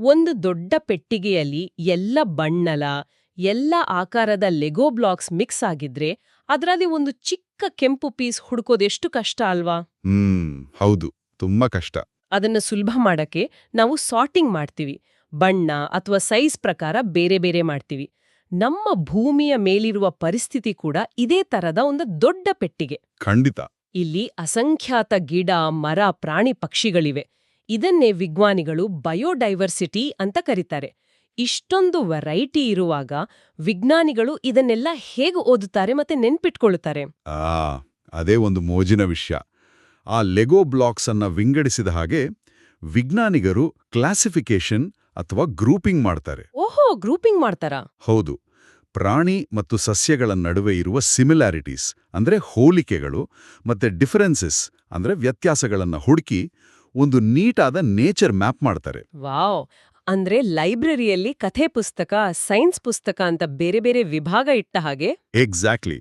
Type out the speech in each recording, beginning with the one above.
ಒಂದು ದೊಡ್ಡ ಪೆಟ್ಟಿಗೆಯಲ್ಲಿ ಎಲ್ಲ ಬಣ್ಣಲ ಎಲ್ಲ ಆಕಾರದ ಲೆಗೋ ಬ್ಲಾಕ್ಸ್ ಮಿಕ್ಸ್ ಆಗಿದ್ರೆ ಅದರಲ್ಲಿ ಒಂದು ಚಿಕ್ಕ ಕೆಂಪು ಪೀಸ್ ಹುಡುಕೋದೆಷ್ಟು ಕಷ್ಟ ಅಲ್ವಾ? ಹೌದು, ತುಂಬಾ ಕಷ್ಟ. ಅದನ್ನ ಸುಲಭ ಮಾಡಕ್ಕೆ ನಾವು ಸಾರ್ಟಿಂಗ್ ಮಾಡ್ತೀವಿ. ಬಣ್ಣ ಅಥವಾ ಸೈಜ್ ಪ್ರಕಾರ ಬೇರೆ ಬೇರೆ ಮಾಡ್ತೀವಿ. ನಮ್ಮ ಭೂಮಿಯ ಮೇಲಿರುವ ಪರಿಸ್ಥಿತಿ ಕೂಡ ಇದೇ ತರದ ಒಂದು ದೊಡ್ಡ ಪೆಟ್ಟಿಗೆ. ಖಂಡಿತ. ಇಲ್ಲಿ ಅಸಂಖ್ಯಾತ ಗಿಡ, ಮರ, ಪ್ರಾಣಿ, ಪಕ್ಷಿಗಳಿವೆ. ಇದನ್ನೇ ವಿಜ್ಞಾನಿಗಳು ಬಯೋಡೈವರ್ಸಿಟಿ ಅಂತ ಕರೀತಾರೆ. ಇಷ್ಟೊಂದು ವೆರೈಟಿ ಇರುವಾಗ ವಿಜ್ಞಾನಿಗಳು ಇದನ್ನೆಲ್ಲ ಹೇಗೆ ಓದುತ್ತಾರೆ ಮತ್ತೆ ನೆನ್ಪಿಟ್ಕೊಳ್ಳುತ್ತಾರೆ? ಅದೇ ಒಂದು ಮೋಜಿನ ವಿಷಯ. ಆ ಲೆಗೋ ಬ್ಲಾಕ್ಸ್ ಅನ್ನ ವಿಂಗಡಿಸಿದ ಹಾಗೆ ವಿಜ್ಞಾನಿಗರು ಕ್ಲಾಸಿಫಿಕೇಶನ್ ಅಥವಾ ಗ್ರೂಪಿಂಗ್ ಮಾಡ್ತಾರೆ. ಓಹೋ, ಗ್ರೂಪಿಂಗ್ ಮಾಡ್ತಾರಾ? ಹೌದು. ಪ್ರಾಣಿ ಮತ್ತು ಸಸ್ಯಗಳ ನಡುವೆ ಇರುವ ಸಿಮಿಲಾರಿಟೀಸ್ ಅಂದ್ರೆ ಹೋಲಿಕೆಗಳು ಮತ್ತೆ ಡಿಫರೆನ್ಸಸ್ ಅಂದ್ರೆ ವ್ಯತ್ಯಾಸಗಳನ್ನ ಹುಡುಕಿ ಒಂದು ನೀಟಾದ ನೇಚರ್ ಮ್ಯಾಪ್ ಮಾಡ್ತಾರೆ. ವಾವ್! ಅಂದ್ರೆ ಲೈಬ್ರರಿಯಲ್ಲಿ ಕಥೆ ಪುಸ್ತಕ, ಸೈನ್ಸ್ ಪುಸ್ತಕ ಅಂತ ಬೇರೆ ಬೇರೆ ವಿಭಾಗ ಇಟ್ಟ ಹಾಗೆ. ಎಕ್ಸಾಕ್ಟ್ಲಿ.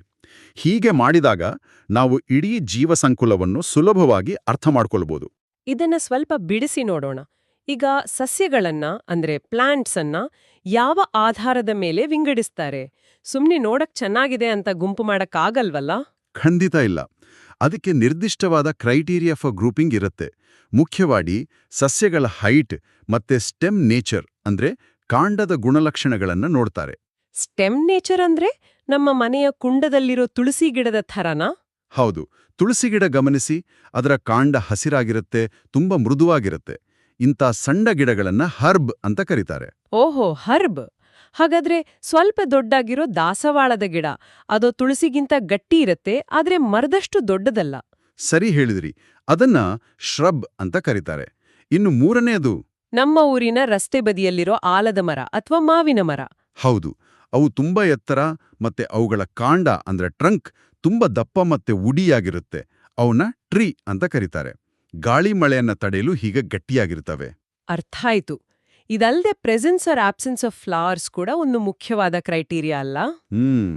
ಹೀಗೆ ಮಾಡಿದಾಗ ನಾವು ಇಡೀ ಜೀವಸಂಕುಲವನ್ನು ಸುಲಭವಾಗಿ ಅರ್ಥ ಮಾಡ್ಕೊಳ್ಬೋದು. ಇದನ್ನ ಸ್ವಲ್ಪ ಬಿಡಿಸಿ ನೋಡೋಣ. ಈಗ ಸಸ್ಯಗಳನ್ನ ಅಂದ್ರೆ ಪ್ಲಾಂಟ್ಸ್ ಅನ್ನ ಯಾವ ಆಧಾರದ ಮೇಲೆ ವಿಂಗಡಿಸ್ತಾರೆ? ಸುಮ್ನೆ ನೋಡಕ್ ಚೆನ್ನಾಗಿದೆ ಅಂತ ಗುಂಪು ಮಾಡಕ್ಕಾಗಲ್ವಲ್ಲ? ಖಂಡಿತ ಇಲ್ಲ. ಅದಕ್ಕೆ ನಿರ್ದಿಷ್ಟವಾದ ಕ್ರೈಟೀರಿಯಾ ಫಾರ್ ಗ್ರೂಪಿಂಗ್ ಇರುತ್ತೆ. ಮುಖ್ಯವಾಗಿ ಸಸ್ಯಗಳ ಹೈಟ್ ಮತ್ತೆ ಸ್ಟೆಮ್ ನೇಚರ್ ಅಂದ್ರೆ ಕಾಂಡದ ಗುಣಲಕ್ಷಣಗಳನ್ನ ನೋಡ್ತಾರೆ. ಸ್ಟೆಮ್ ನೇಚರ್ ಅಂದ್ರೆ ನಮ್ಮ ಮನೆಯ ಕುಂಡದಲ್ಲಿರೋ ತುಳಸಿ ಗಿಡದ ಥರನಾ? ಹೌದು. ತುಳಸಿ ಗಿಡ ಗಮನಿಸಿ, ಅದರ ಕಾಂಡ ಹಸಿರಾಗಿರುತ್ತೆ, ತುಂಬಾ ಮೃದುವಾಗಿರುತ್ತೆ. ಇಂಥ ಸಣ್ಣ ಗಿಡಗಳನ್ನ ಹರ್ಬ್ ಅಂತ ಕರೀತಾರೆ. ಓಹೋ, ಹರ್ಬ್. ಹಾಗಾದ್ರೆ ಸ್ವಲ್ಪ ದೊಡ್ಡಾಗಿರೋ ದಾಸವಾಳದ ಗಿಡ, ಅದು ತುಳಸಿಗಿಂತ ಗಟ್ಟಿ ಇರುತ್ತೆ, ಆದ್ರೆ ಮರದಷ್ಟು ದೊಡ್ಡದಲ್ಲ. ಸರಿ ಹೇಳಿದ್ರಿ. ಅದನ್ನ ಶ್ರಬ್ ಅಂತ ಕರೀತಾರೆ. ಇನ್ನು ಮೂರನೆಯದು ನಮ್ಮ ಊರಿನ ರಸ್ತೆ ಬದಿಯಲ್ಲಿರೋ ಆಲದ ಮರ ಅಥವಾ ಮಾವಿನ ಮರ. ಹೌದು. ಅವು ತುಂಬಾ ಎತ್ತರ ಮತ್ತೆ ಅವುಗಳ ಕಾಂಡ ಅಂದ್ರೆ ಟ್ರಂಕ್ ತುಂಬಾ ದಪ್ಪ ಮತ್ತೆ ಉಡಿಯಾಗಿರುತ್ತೆ. ಅವನ್ನ ಟ್ರೀ ಅಂತ ಕರೀತಾರೆ. ಗಾಳಿ ಮಳೆಯನ್ನ ತಡೆಯಲು ಹೀಗೆ ಗಟ್ಟಿಯಾಗಿರ್ತವೆ. ಅರ್ಥ ಆಯ್ತು. ಇದಲ್ದೆ presence or absence of flowers ಕೂಡ ಒಂದು ಮುಖ್ಯವಾದ ಕ್ರೈಟೀರಿಯಾ ಅಲ್ಲ?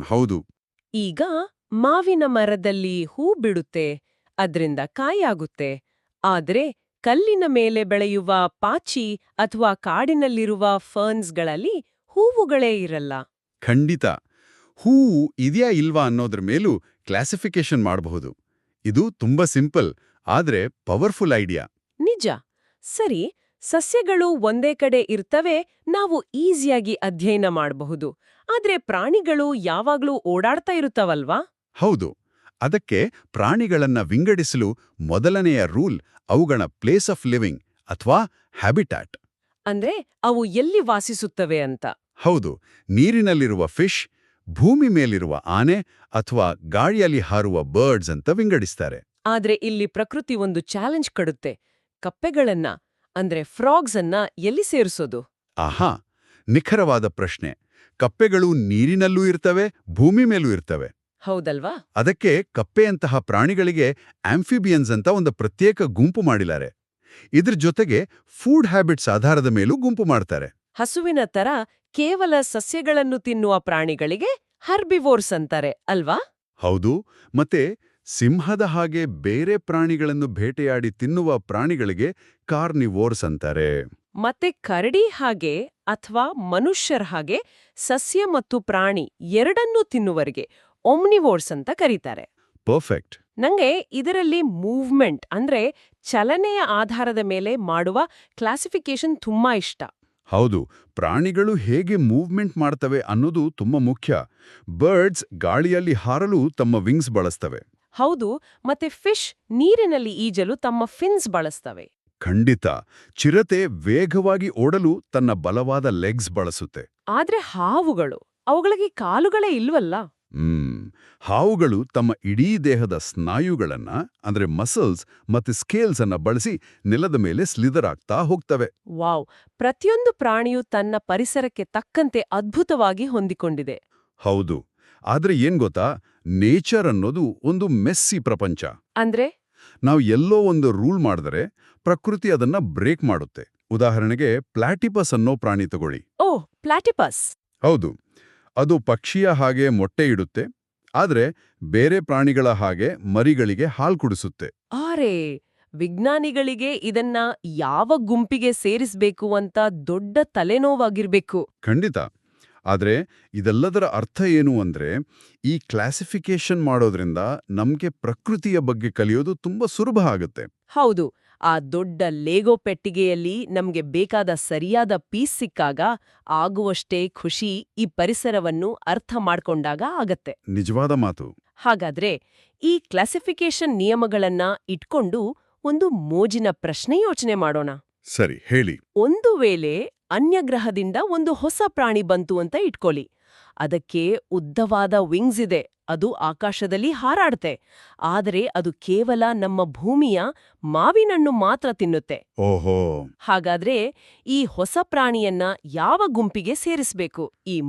ಹೌದು. ಈಗ ಮಾವಿನ ಮರದಲ್ಲಿ ಹೂ ಬಿಡುತ್ತೆ, ಅದ್ರಿಂದ ಕಾಯಾಗುತ್ತೆ. ಆದ್ರೆ ಕಲ್ಲಿನ ಮೇಲೆ ಬೆಳೆಯುವ ಪಾಚಿ ಅಥವಾ ಕಾಡಿನಲ್ಲಿರುವ ಫರ್ನ್ಸ್ಗಳಲ್ಲಿ ಹೂವುಗಳೇ ಇರಲ್ಲ. ಖಂಡಿತ. ಹೂವು ಇದೆಯಾ ಇಲ್ವಾ ಅನ್ನೋದ್ರ ಮೇಲೂ ಕ್ಲಾಸಿಫಿಕೇಶನ್ ಮಾಡಬಹುದು. ಇದು ತುಂಬಾ ಸಿಂಪಲ್ ಆದ್ರೆ ಪವರ್ಫುಲ್ ಐಡಿಯಾ. ನಿಜ. ಸರಿ, ಸಸ್ಯಗಳು ಒಂದೇ ಕಡೆ ಇರ್ತವೆ, ನಾವು ಈಸಿಯಾಗಿ ಅಧ್ಯಯನ ಮಾಡಬಹುದು. ಆದ್ರೆ ಪ್ರಾಣಿಗಳು ಯಾವಾಗ್ಲೂ ಓಡಾಡ್ತಾ ಇರುತ್ತವಲ್ವಾ? ಹೌದು. ಅದಕ್ಕೆ ಪ್ರಾಣಿಗಳನ್ನ ವಿಂಗಡಿಸಲು ಮೊದಲನೆಯ ರೂಲ್ ಅವುಗಳ ಪ್ಲೇಸ್ ಆಫ್ ಲಿವಿಂಗ್ ಅಥವಾ ಹ್ಯಾಬಿಟ್ಯಾಟ್. ಅಂದ್ರೆ ಅವು ಎಲ್ಲಿ ವಾಸಿಸುತ್ತವೆ ಅಂತ. ಹೌದು. ನೀರಿನಲ್ಲಿರುವ ಫಿಶ್, ಭೂಮಿ ಮೇಲಿರುವ ಆನೆ ಅಥವಾ ಗಾಳಿಯಲ್ಲಿ ಹಾರುವ ಬರ್ಡ್ಸ್ ಅಂತ ವಿಂಗಡಿಸ್ತಾರೆ. ಆದ್ರೆ ಇಲ್ಲಿ ಪ್ರಕೃತಿ ಒಂದು ಚಾಲೆಂಜ್ ಕೊಡುತ್ತೆ. ಕಪ್ಪೆಗಳನ್ನ ಅಂದ್ರೆ ಫ್ರಾಗ್ಸ್ ಅನ್ನ ಎಲ್ಲಿ ಸೇರಿಸೋದು? ಆಹಾ, ನಿಖರವಾದ ಪ್ರಶ್ನೆ. ಕಪ್ಪೆಗಳು ನೀರಿನಲ್ಲೂ ಇರ್ತವೆ, ಭೂಮಿ ಮೇಲೂ ಇರ್ತವೆ. ಹೌದಲ್ವಾ? ಅದಕ್ಕೆ ಕಪ್ಪೆಯಂತಹ ಪ್ರಾಣಿಗಳಿಗೆ ಆಂಫಿಬಿಯನ್ಸ್ ಅಂತ ಒಂದು ಪ್ರತ್ಯೇಕ ಗುಂಪು ಮಾಡಿದ್ದಾರೆ. ಇದ್ರ ಜೊತೆಗೆ ಫುಡ್ ಹ್ಯಾಬಿಟ್ಸ್ ಆಧಾರದ ಮೇಲೂ ಗುಂಪು ಮಾಡ್ತಾರೆ. ಹಸುವಿನ ತರ ಕೇವಲ ಸಸ್ಯಗಳನ್ನು ತಿನ್ನುವ ಪ್ರಾಣಿಗಳಿಗೆ ಹರ್ಬಿವೋರ್ಸ್ ಅಂತಾರೆ ಅಲ್ವಾ? ಹೌದು. ಮತ್ತೆ ಸಿಂಹದ ಹಾಗೆ ಬೇರೆ ಪ್ರಾಣಿಗಳನ್ನು ಬೇಟೆಯಾಡಿ ತಿನ್ನುವ ಪ್ರಾಣಿಗಳಿಗೆ ಕಾರ್ನಿವೋರ್ಸ್ ಅಂತಾರೆ. ಮತ್ತೆ ಕರಡಿ ಹಾಗೆ ಅಥವಾ ಮನುಷ್ಯರ ಹಾಗೆ ಸಸ್ಯ ಮತ್ತು ಪ್ರಾಣಿ ಎರಡನ್ನೂ ತಿನ್ನುವರಿಗೆ ಒಮ್ನಿವೋರ್ಸ್ ಅಂತ ಕರೀತಾರೆ. ಪರ್ಫೆಕ್ಟ್. ನಂಗೆ ಇದರಲ್ಲಿ ಮೂವ್ಮೆಂಟ್ ಅಂದ್ರೆ ಚಲನೆಯ ಆಧಾರದ ಮೇಲೆ ಮಾಡುವ ಕ್ಲಾಸಿಫಿಕೇಶನ್ ತುಂಬಾ ಇಷ್ಟ. ಹೌದು. ಪ್ರಾಣಿಗಳು ಹೇಗೆ ಮೂವ್ಮೆಂಟ್ ಮಾಡ್ತವೆ ಅನ್ನೋದು ತುಂಬಾ ಮುಖ್ಯ. ಬರ್ಡ್ಸ್ ಗಾಳಿಯಲ್ಲಿ ಹಾರಲು ತಮ್ಮ ವಿಂಗ್ಸ್ ಬಳಸ್ತವೆ. ಹೌದು. ಮತ್ತೆ ಫಿಶ್ ನೀರಿನಲ್ಲಿ ಈಜಲು ತಮ್ಮ ಫಿನ್ಸ್ ಬಳಸ್ತವೆ. ಖಂಡಿತ. ಚಿರತೆ ವೇಗವಾಗಿ ಓಡಲು ತನ್ನ ಬಲವಾದ ಲೆಗ್ಸ್ ಬಳಸುತ್ತೆ. ಆದ್ರೆ ಹಾವುಗಳು, ಅವುಗಳಿಗೆ ಕಾಲುಗಳೇ ಇಲ್ವಲ್ಲ? ಹಾವುಗಳು ತಮ್ಮ ಇಡೀ ದೇಹದ ಸ್ನಾಯುಗಳನ್ನ ಅಂದ್ರೆ ಮಸಲ್ಸ್ ಮತ್ತೆ ಸ್ಕೇಲ್ಸ್ ಅನ್ನ ಬಳಸಿ ನೆಲದ ಮೇಲೆ ಸ್ಲಿದರ್ ಆಗ್ತಾ ಹೋಗ್ತವೆ. ವಾವ್! ಪ್ರತಿಯೊಂದು ಪ್ರಾಣಿಯು ತನ್ನ ಪರಿಸರಕ್ಕೆ ತಕ್ಕಂತೆ ಅದ್ಭುತವಾಗಿ ಹೊಂದಿಕೊಂಡಿದೆ. ಹೌದು. ಆದ್ರೆ ಏನ್ ಗೊತ್ತಾ, ನೇಚರ್ ಅನ್ನೋದು ಒಂದು ಮೆಸ್ಸಿ ಪ್ರಪಂಚ. ಅಂದ್ರೆ ನಾವು ಎಲ್ಲೋ ಒಂದು ರೂಲ್ ಮಾಡಿದರೆ ಪ್ರಕೃತಿ ಅದನ್ನ ಬ್ರೇಕ್ ಮಾಡುತ್ತೆ. ಉದಾಹರಣೆಗೆ ಪ್ಲಾಟಿಪಸ್ ಅನ್ನೋ ಪ್ರಾಣಿ ತಗೊಳ್ಳಿ. ಓ, ಪ್ಲಾಟಿಪಸ್. ಹೌದು. ಅದು ಪಕ್ಷಿಯ ಹಾಗೆ ಮೊಟ್ಟೆ ಇಡುತ್ತೆ, ಆದ್ರೆ ಬೇರೆ ಪ್ರಾಣಿಗಳ ಹಾಗೆ ಮರಿಗಳಿಗೆ ಹಾಲು ಕುಡಿಸುತ್ತೆ. ಆರೆ ವಿಜ್ಞಾನಿಗಳಿಗೆ ಇದನ್ನ ಯಾವ ಗುಂಪಿಗೆ ಸೇರಿಸ್ಬೇಕು ಅಂತ ದೊಡ್ಡ ತಲೆನೋವಾಗಿರ್ಬೇಕು. ಖಂಡಿತ. ಆದ್ರೆ ಇದೆಲ್ಲದರ ಅರ್ಥ ಏನು ಅಂದ್ರೆ, ಈ ಕ್ಲಾಸಿಫಿಕೇಶನ್ ಮಾಡೋದ್ರಿಂದ ನಮ್ಗೆ ಪ್ರಕೃತಿಯ ಬಗ್ಗೆ ಕಲಿಯೋದು ತುಂಬಾ ಸುಲಭ ಆಗುತ್ತೆ. ಹೌದು, ಆ ದೊಡ್ಡ ಲೇಗೋ ಪೆಟ್ಟಿಗೆಯಲ್ಲಿ ನಮ್ಗೆ ಬೇಕಾದ ಸರಿಯಾದ ಪೀಸ್ ಸಿಕ್ಕಾಗ ಆಗುವಷ್ಟೇ ಖುಷಿ ಈ ಪರಿಸರವನ್ನು ಅರ್ಥ ಮಾಡ್ಕೊಂಡಾಗ ಆಗತ್ತೆ. ನಿಜವಾದ ಮಾತು. ಹಾಗಾದ್ರೆ ಈ ಕ್ಲಾಸಿಫಿಕೇಶನ್ ನಿಯಮಗಳನ್ನ ಇಟ್ಕೊಂಡು ಒಂದು ಮೋಜಿನ ಪ್ರಶ್ನೆ ಯೋಚನೆ ಮಾಡೋಣ. ಸರಿ, ಹೇಳಿ. ಒಂದು ವೇಳೆ ಅನ್ಯಗ್ರಹದಿಂದ ಒಂದು ಹೊಸ ಪ್ರಾಣಿ ಬಂತು ಅಂತ ಇಟ್ಕೊಳ್ಳಿ. ಅದಕ್ಕೆ ಉದ್ದವಾದ ವಿಂಗ್ಸ್ ಇದೆ, ಅದು ಆಕಾಶದಲ್ಲಿ ಹಾರಾಡುತ್ತೆ. ಆದರೆ ಅದು ಕೇವಲ ನಮ್ಮ ಭೂಮಿಯ ಮಾವಿನಣ್ಣು ಮಾತ್ರ ತಿನ್ನುತ್ತೆ. ಓಹೋ. ಹಾಗಾದ್ರೆ ಈ ಹೊಸ ಪ್ರಾಣಿಯನ್ನ ಯಾವ ಗುಂಪಿಗೆ ಸೇರಿಸ್ಬೇಕು? ಈ